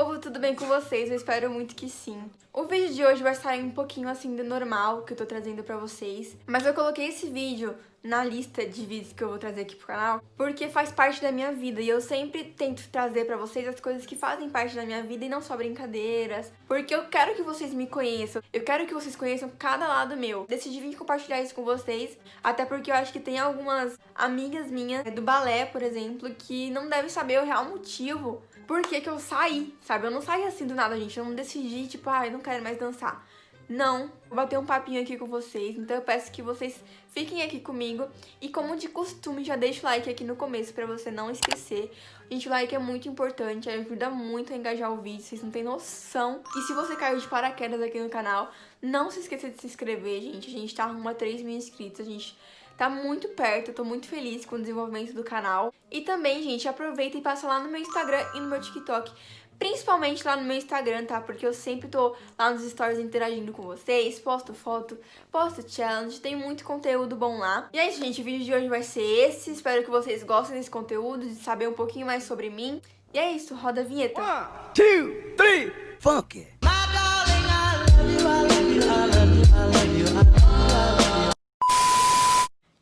povo, tudo bem com vocês? Eu espero muito que sim. O vídeo de hoje vai sair um pouquinho assim do normal que eu tô trazendo pra vocês, mas eu coloquei esse vídeo na lista de vídeos que eu vou trazer aqui pro canal porque faz parte da minha vida e eu sempre tento trazer pra vocês as coisas que fazem parte da minha vida e não só brincadeiras, porque eu quero que vocês me conheçam, eu quero que vocês conheçam cada lado meu. Decidi vir compartilhar isso com vocês, até porque eu acho que tem algumas amigas minhas do balé, por exemplo, que não devem saber o real motivo por que eu saí, sabe? Eu não saí assim do nada, gente. Eu não decidi, tipo, eu não quero mais dançar. Não, vou bater um papinho aqui com vocês, então eu peço que vocês fiquem aqui comigo. E como de costume, já deixa o like aqui no começo pra você não esquecer. Gente, o like é muito importante, ajuda muito a engajar o vídeo, vocês não têm noção. E se você caiu de paraquedas aqui no canal, não se esqueça de se inscrever, gente. A gente tá rumo a 3.000 inscritos, a gente tá muito perto, eu tô muito feliz com o desenvolvimento do canal. E também, gente, aproveita e passa lá no meu Instagram e no meu TikTok. Principalmente lá no meu Instagram, tá? Porque eu sempre tô lá nos stories interagindo com vocês, posto foto, posto challenge, tem muito conteúdo bom lá. E é isso, gente, o vídeo de hoje vai ser esse. Espero que vocês gostem desse conteúdo, de saber um pouquinho mais sobre mim. E é isso, roda a vinheta. 1, 2, 3, funk!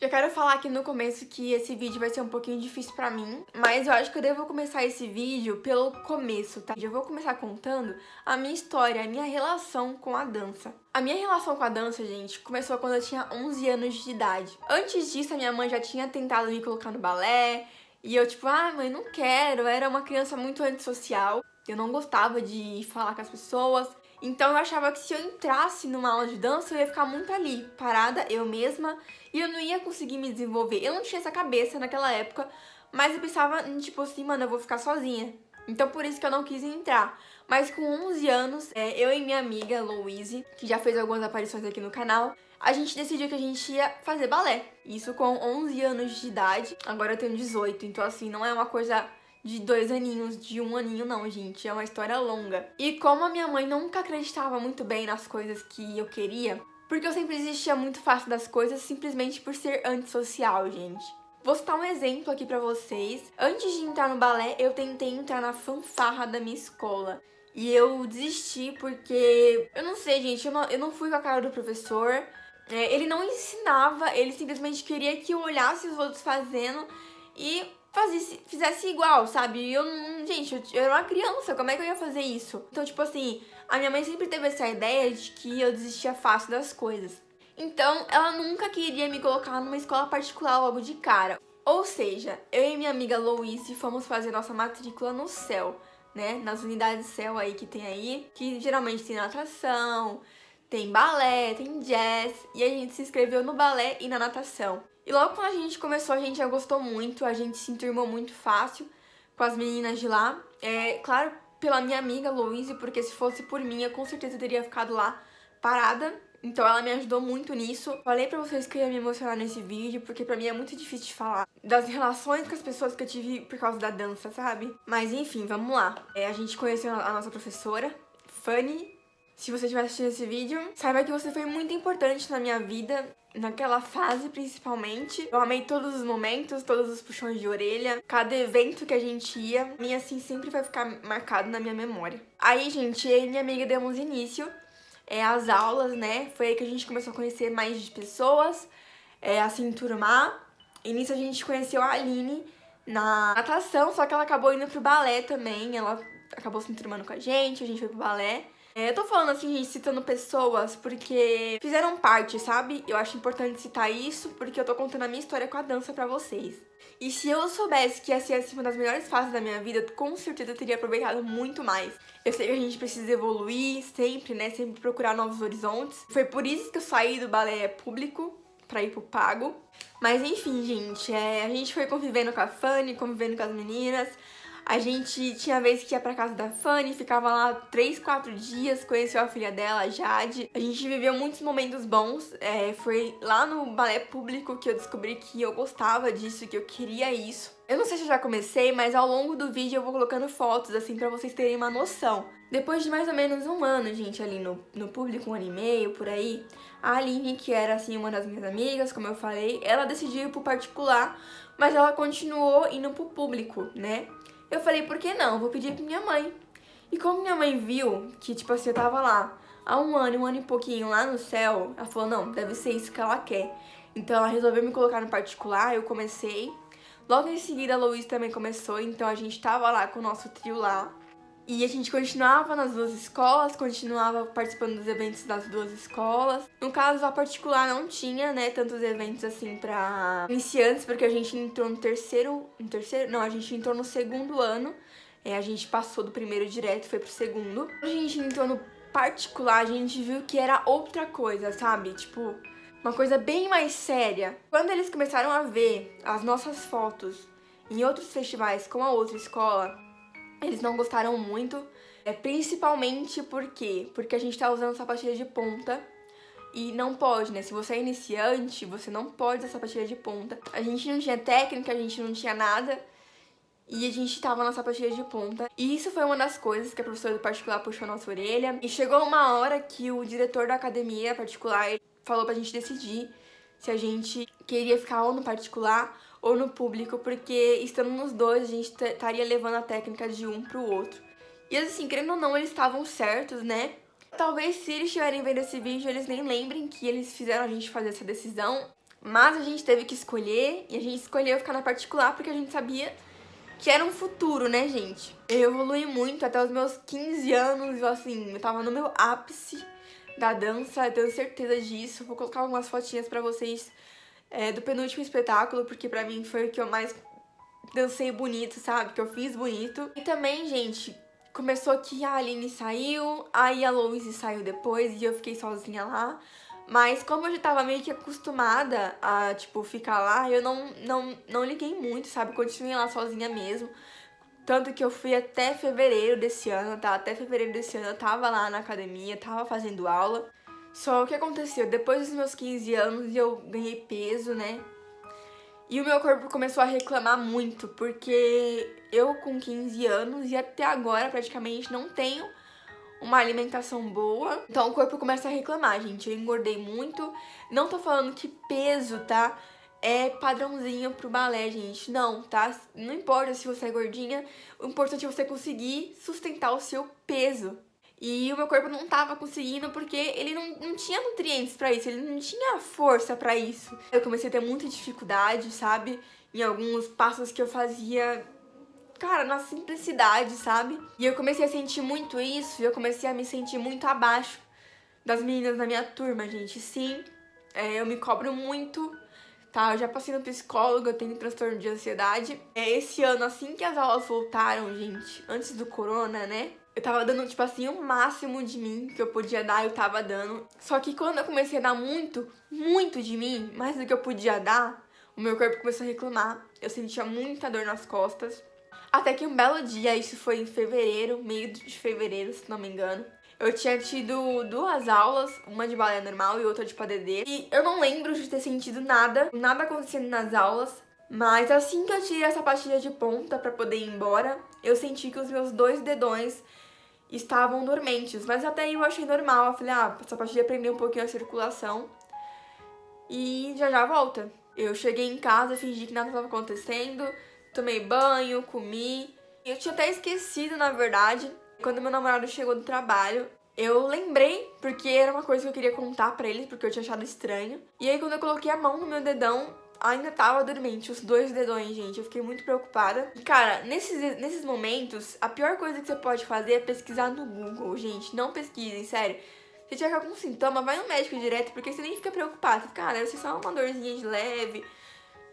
Já quero falar aqui no começo que esse vídeo vai ser um pouquinho difícil pra mim, mas eu acho que eu devo começar esse vídeo pelo começo, tá? Eu vou começar contando a minha história, a minha relação com a dança. A minha relação com a dança, gente, começou quando eu tinha 11 anos de idade. Antes disso, a minha mãe já tinha tentado me colocar no balé, e eu tipo, mãe, não quero. Eu era uma criança muito antissocial, eu não gostava de falar com as pessoas. Então eu achava que se eu entrasse numa aula de dança, eu ia ficar muito ali, parada, eu mesma, e eu não ia conseguir me desenvolver. Eu não tinha essa cabeça naquela época, mas eu pensava, tipo assim, mano, eu vou ficar sozinha. Então por isso que eu não quis entrar. Mas com 11 anos, eu e minha amiga Louise, que já fez algumas aparições aqui no canal, a gente decidiu que a gente ia fazer balé. Isso com 11 anos de idade, agora eu tenho 18, então assim, não é uma coisa de 2 aninhos, de 1 aninho não, gente. É uma história longa. E como a minha mãe nunca acreditava muito bem nas coisas que eu queria, porque eu sempre desistia muito fácil das coisas simplesmente por ser antissocial, gente. Vou citar um exemplo aqui pra vocês. Antes de entrar no balé, eu tentei entrar na fanfarra da minha escola. E eu desisti porque, eu não sei, gente, eu não fui com a cara do professor. Ele não ensinava, ele simplesmente queria que eu olhasse os outros fazendo e fizesse igual, sabe? Gente, eu era uma criança, como é que eu ia fazer isso? Então, tipo assim, a minha mãe sempre teve essa ideia de que eu desistia fácil das coisas. Então, ela nunca queria me colocar numa escola particular logo de cara. Ou seja, eu e minha amiga Louise fomos fazer nossa matrícula no CEL, né? Nas unidades CEL aí que tem aí, que geralmente tem natação, tem balé, tem jazz, e a gente se inscreveu no balé e na natação. E logo quando a gente começou, a gente já gostou muito, a gente se enturmou muito fácil com as meninas de lá. Claro, pela minha amiga Louise, porque se fosse por mim, eu com certeza teria ficado lá parada. Então ela me ajudou muito nisso. Falei pra vocês que eu ia me emocionar nesse vídeo, porque pra mim é muito difícil de falar das relações com as pessoas que eu tive por causa da dança, sabe? Mas enfim, vamos lá. A gente conheceu a nossa professora, Fanny. Se você estiver assistindo esse vídeo, saiba que você foi muito importante na minha vida, naquela fase principalmente. Eu amei todos os momentos, todos os puxões de orelha, cada evento que a gente ia, e assim sempre vai ficar marcado na minha memória. Aí, gente, eu e minha amiga demos início às aulas, né? Foi aí que a gente começou a conhecer mais de pessoas, a se enturmar. E nisso a gente conheceu a Aline na natação, só que ela acabou indo pro balé também. Ela acabou se enturmando com a gente foi pro balé. Eu tô falando assim, gente, citando pessoas porque fizeram parte, sabe? Eu acho importante citar isso porque eu tô contando a minha história com a dança pra vocês. E se eu soubesse que ia ser assim, uma das melhores fases da minha vida, com certeza eu teria aproveitado muito mais. Eu sei que a gente precisa evoluir sempre, né? Sempre procurar novos horizontes. Foi por isso que eu saí do balé público pra ir pro pago. Mas enfim, gente, a gente foi convivendo com a Fanny, convivendo com as meninas. A gente tinha vez que ia pra casa da Fanny, ficava lá 3, 4 dias, conheceu a filha dela, a Jade. A gente viveu muitos momentos bons, foi lá no balé público que eu descobri que eu gostava disso, que eu queria isso. Eu não sei se eu já comecei, mas ao longo do vídeo eu vou colocando fotos, assim, pra vocês terem uma noção. Depois de mais ou menos 1 ano, gente, ali no público, 1 ano e meio, por aí, a Aline, que era, assim, uma das minhas amigas, como eu falei, ela decidiu ir pro particular, mas ela continuou indo pro público, né? Eu falei, por que não? Vou pedir pra minha mãe. E como minha mãe viu que, tipo assim, eu tava lá há um ano e pouquinho lá no céu, ela falou, não, deve ser isso que ela quer. Então ela resolveu me colocar no particular, eu comecei. Logo em seguida a Louise também começou, então a gente tava lá com o nosso trio lá. E a gente continuava nas duas escolas, continuava participando dos eventos das duas escolas. No caso, a particular não tinha, né, tantos eventos assim pra iniciantes, porque a gente entrou no terceiro, não, a gente entrou no segundo ano. A gente passou do primeiro direto e foi pro segundo. Quando a gente entrou no particular, a gente viu que era outra coisa, sabe? Tipo, uma coisa bem mais séria. Quando eles começaram a ver as nossas fotos em outros festivais com a outra escola, eles não gostaram muito, principalmente porque a gente tá usando sapatilha de ponta e não pode, né? Se você é iniciante, você não pode usar sapatilha de ponta. A gente não tinha técnica, a gente não tinha nada e a gente tava na sapatilha de ponta. E isso foi uma das coisas que a professora do particular puxou a nossa orelha. E chegou uma hora que o diretor da academia particular falou pra gente decidir se a gente queria ficar ou no particular ou no público, porque estando nos dois, a gente estaria levando a técnica de um pro outro. E assim, querendo ou não, eles estavam certos, né? Talvez se eles estiverem vendo esse vídeo, eles nem lembrem que eles fizeram a gente fazer essa decisão, mas a gente teve que escolher, e a gente escolheu ficar na particular porque a gente sabia que era um futuro, né, gente? Eu evolui muito até os meus 15 anos, eu tava no meu ápice da dança, eu tenho certeza disso. Vou colocar algumas fotinhas pra vocês do penúltimo espetáculo, porque pra mim foi o que eu mais dancei bonito, sabe? Que eu fiz bonito. E também, gente, começou que a Aline saiu, aí a Louise saiu depois e eu fiquei sozinha lá. Mas como eu já tava meio que acostumada a, tipo, ficar lá, eu não liguei muito, sabe? Continuei lá sozinha mesmo. Tanto que eu fui até fevereiro desse ano, tá? Até fevereiro desse ano eu tava lá na academia, tava fazendo aula. Só o que aconteceu? Depois dos meus 15 anos eu ganhei peso, né? E o meu corpo começou a reclamar muito, porque eu com 15 anos e até agora praticamente não tenho uma alimentação boa. Então o corpo começa a reclamar, gente. Eu engordei muito. Não tô falando que peso, tá? É padrãozinho pro balé, gente. Não, tá? Não importa se você é gordinha, o importante é você conseguir sustentar o seu peso. E o meu corpo não tava conseguindo porque ele não tinha nutrientes pra isso, ele não tinha força pra isso. Eu comecei a ter muita dificuldade, sabe? Em alguns passos que eu fazia, cara, na simplicidade, sabe? E eu comecei a sentir muito isso, e eu comecei a me sentir muito abaixo das meninas da minha turma, gente. Sim, eu me cobro muito, tá? Eu já passei no psicólogo, eu tenho transtorno de ansiedade. Esse ano, assim que as aulas voltaram, gente, antes do corona, né? Eu tava dando, tipo assim, o máximo de mim que eu podia dar, eu tava dando. Só que quando eu comecei a dar muito de mim, mais do que eu podia dar, o meu corpo começou a reclamar. Eu sentia muita dor nas costas. Até que um belo dia, isso foi em fevereiro, meio de fevereiro, se não me engano, eu tinha tido 2 aulas, uma de balé normal e outra de padedê. E eu não lembro de ter sentido nada acontecendo nas aulas. Mas assim que eu tirei a sapatilha de ponta pra poder ir embora, eu senti que os meus 2 dedões estavam dormentes. Mas até aí eu achei normal. Eu falei, a sapatilha prendeu um pouquinho a circulação e já volta. Eu cheguei em casa, fingi que nada estava acontecendo, tomei banho, comi. Eu tinha até esquecido, na verdade, quando meu namorado chegou do trabalho. Eu lembrei, porque era uma coisa que eu queria contar pra ele, porque eu tinha achado estranho. E aí, quando eu coloquei a mão no meu dedão, ainda tava dormente, os 2 dedões, gente. Eu fiquei muito preocupada. E, cara, nesses momentos, a pior coisa que você pode fazer é pesquisar no Google, gente. Não pesquisem, sério. Se tiver algum sintoma, vai no médico direto, porque você nem fica preocupado. Você fica, deve ser só uma dorzinha de leve.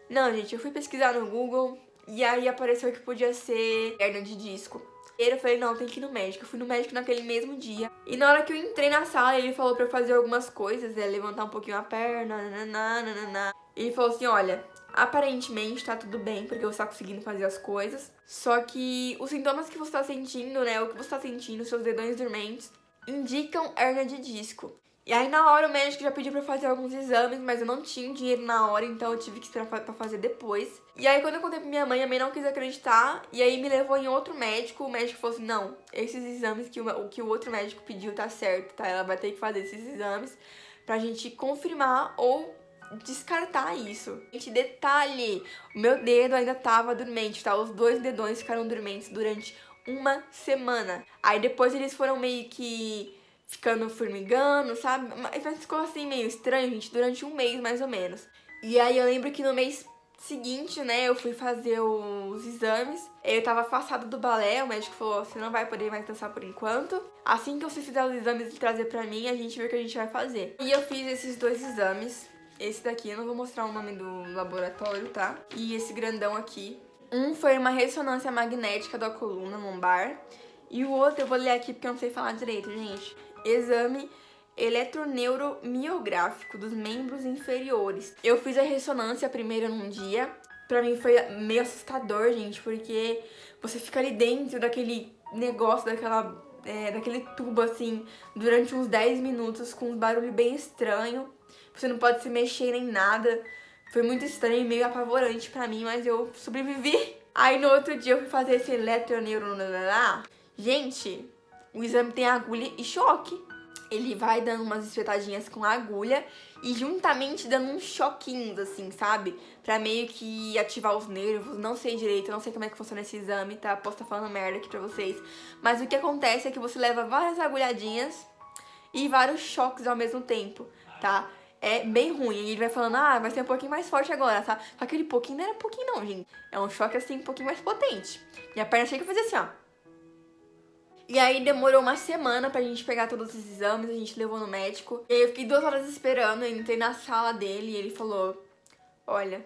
Não, gente, eu fui pesquisar no Google e aí apareceu que podia ser hernia de disco. Eu falei, não, tem que ir no médico. Eu fui no médico naquele mesmo dia. E na hora que eu entrei na sala, ele falou pra eu fazer algumas coisas, levantar um pouquinho a perna, nananana. Ele falou assim, olha, aparentemente tá tudo bem, porque você tá conseguindo fazer as coisas. Só que os sintomas que você tá sentindo, né, o que você tá sentindo, seus dedões dormentes, indicam hernia de disco. E aí na hora o médico já pediu pra eu fazer alguns exames, mas eu não tinha dinheiro na hora, então eu tive que esperar pra fazer depois. E aí quando eu contei pra minha mãe não quis acreditar, e aí me levou em outro médico. O médico falou assim, não, esses exames que o outro médico pediu tá certo, tá? Ela vai ter que fazer esses exames pra gente confirmar ou descartar isso. Gente, detalhe, o meu dedo ainda tava dormente, tá? Os 2 dedões ficaram dormentes durante uma semana. Aí depois eles foram meio que ficando formigando, sabe? Mas ficou assim meio estranho, gente, durante um mês mais ou menos. E aí eu lembro que no mês seguinte, né, eu fui fazer os exames. Eu tava afastada do balé, o médico falou, você não vai poder mais dançar por enquanto. Assim que você fizer os exames e trazer pra mim, a gente vê o que a gente vai fazer. E eu fiz esses 2 exames. Esse daqui, eu não vou mostrar o nome do laboratório, tá? E esse grandão aqui. Um foi uma ressonância magnética da coluna lombar. E o outro, eu vou ler aqui porque eu não sei falar direito, gente. Exame eletroneuromiográfico dos membros inferiores. Eu fiz a ressonância primeiro num dia. Pra mim foi meio assustador, gente, porque você fica ali dentro daquele negócio, daquele tubo, assim, durante uns 10 minutos com um barulho bem estranho. Você não pode se mexer nem nada. Foi muito estranho e meio apavorante pra mim, mas eu sobrevivi. Aí no outro dia eu fui fazer esse eletroneuromiográfico. Gente, o exame tem agulha e choque. Ele vai dando umas espetadinhas com a agulha e juntamente dando uns choquinhos, assim, sabe? Pra meio que ativar os nervos, não sei direito, não sei como é que funciona esse exame, tá? Posso estar falando merda aqui pra vocês. Mas o que acontece é que você leva várias agulhadinhas e vários choques ao mesmo tempo, tá? É bem ruim. E ele vai falando, vai ser um pouquinho mais forte agora, tá? Só que aquele pouquinho não era pouquinho não, gente. É um choque, assim, um pouquinho mais potente. Minha perna chega a fazer assim, ó. E aí demorou uma semana pra gente pegar todos os exames, a gente levou no médico. E aí eu fiquei 2 horas esperando, eu entrei na sala dele e ele falou, olha,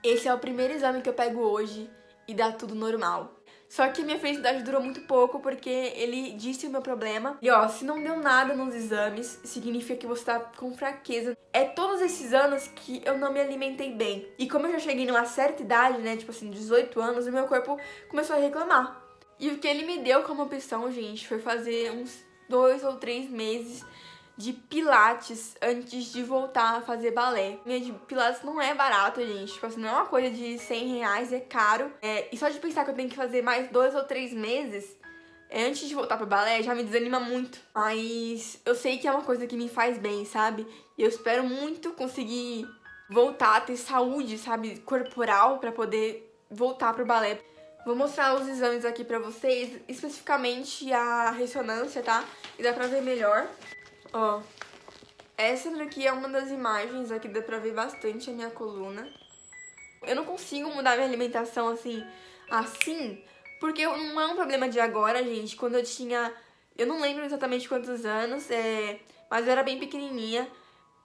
esse é o primeiro exame que eu pego hoje e dá tudo normal. Só que minha felicidade durou muito pouco porque ele disse o meu problema. E ó, se não deu nada nos exames, significa que você tá com fraqueza. É todos esses anos que eu não me alimentei bem. E como eu já cheguei numa certa idade, né, tipo assim, 18 anos, o meu corpo começou a reclamar. E o que ele me deu como opção, gente, foi fazer uns 2 ou 3 meses de pilates antes de voltar a fazer balé. Minha de pilates não é barato, gente. Tipo assim, não é uma coisa de 100 reais, é caro. E só de pensar que eu tenho que fazer mais 2 ou 3 meses antes de voltar pro balé já me desanima muito. Mas eu sei que é uma coisa que me faz bem, sabe? E eu espero muito conseguir voltar a ter saúde, sabe, corporal pra poder voltar pro balé. Vou mostrar os exames aqui pra vocês, especificamente a ressonância, tá? E dá pra ver melhor. Ó, essa daqui é uma das imagens, aqui dá pra ver bastante a minha coluna. Eu não consigo mudar minha alimentação assim, porque não é um problema de agora, gente. Quando eu tinha, eu não lembro exatamente quantos anos, mas eu era bem pequenininha.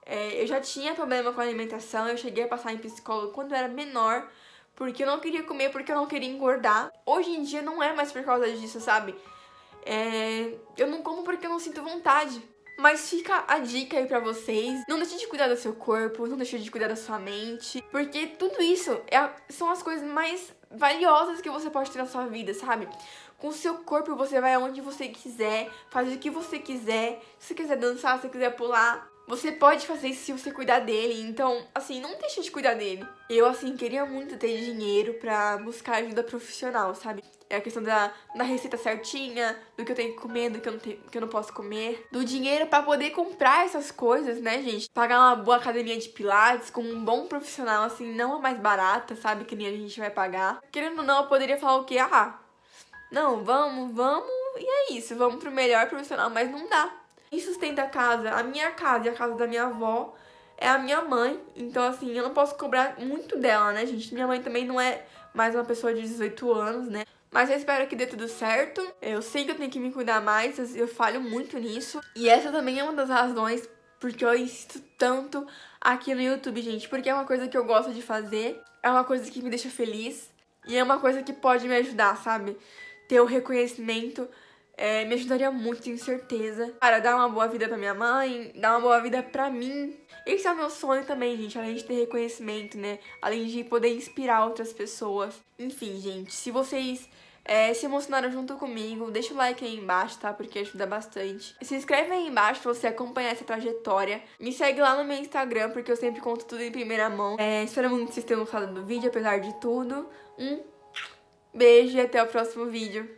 Eu já tinha problema com a alimentação, eu cheguei a passar em psicólogo quando eu era menor, porque eu não queria comer, porque eu não queria engordar. Hoje em dia não é mais por causa disso, sabe? Eu não como porque eu não sinto vontade. Mas fica a dica aí pra vocês. Não deixe de cuidar do seu corpo, não deixe de cuidar da sua mente. Porque tudo isso são as coisas mais valiosas que você pode ter na sua vida, sabe? Com o seu corpo você vai aonde você quiser, faz o que você quiser. Se você quiser dançar, se você quiser pular, você pode fazer isso se você cuidar dele. Então, assim, não deixe de cuidar dele. Eu, assim, queria muito ter dinheiro pra buscar ajuda profissional, sabe? É a questão da receita certinha, do que eu tenho que comer, do que eu não posso comer. Do dinheiro pra poder comprar essas coisas, né, gente? Pagar uma boa academia de pilates com um bom profissional, assim, não a mais barata, sabe? Que nem a gente vai pagar. Querendo ou não, eu poderia falar o quê? Não, vamos, e é isso. Vamos pro melhor profissional, mas não dá. Quem sustenta a casa, a minha casa e a casa da minha avó, é a minha mãe. Então, assim, eu não posso cobrar muito dela, né, gente? Minha mãe também não é mais uma pessoa de 18 anos, né? Mas eu espero que dê tudo certo. Eu sei que eu tenho que me cuidar mais, eu falho muito nisso. E essa também é uma das razões porque eu insisto tanto aqui no YouTube, gente. Porque é uma coisa que eu gosto de fazer, é uma coisa que me deixa feliz. E é uma coisa que pode me ajudar, sabe? Ter o reconhecimento me ajudaria muito, tenho certeza. Cara, dar uma boa vida pra minha mãe, dar uma boa vida pra mim. Esse é o meu sonho também, gente, além de ter reconhecimento, né? Além de poder inspirar outras pessoas. Enfim, gente, se vocês se emocionaram junto comigo, deixa o like aí embaixo, tá? Porque ajuda bastante. Se inscreve aí embaixo pra você acompanhar essa trajetória. Me segue lá no meu Instagram, porque eu sempre conto tudo em primeira mão. Espero muito que vocês tenham gostado do vídeo, apesar de tudo. Um beijo e até o próximo vídeo.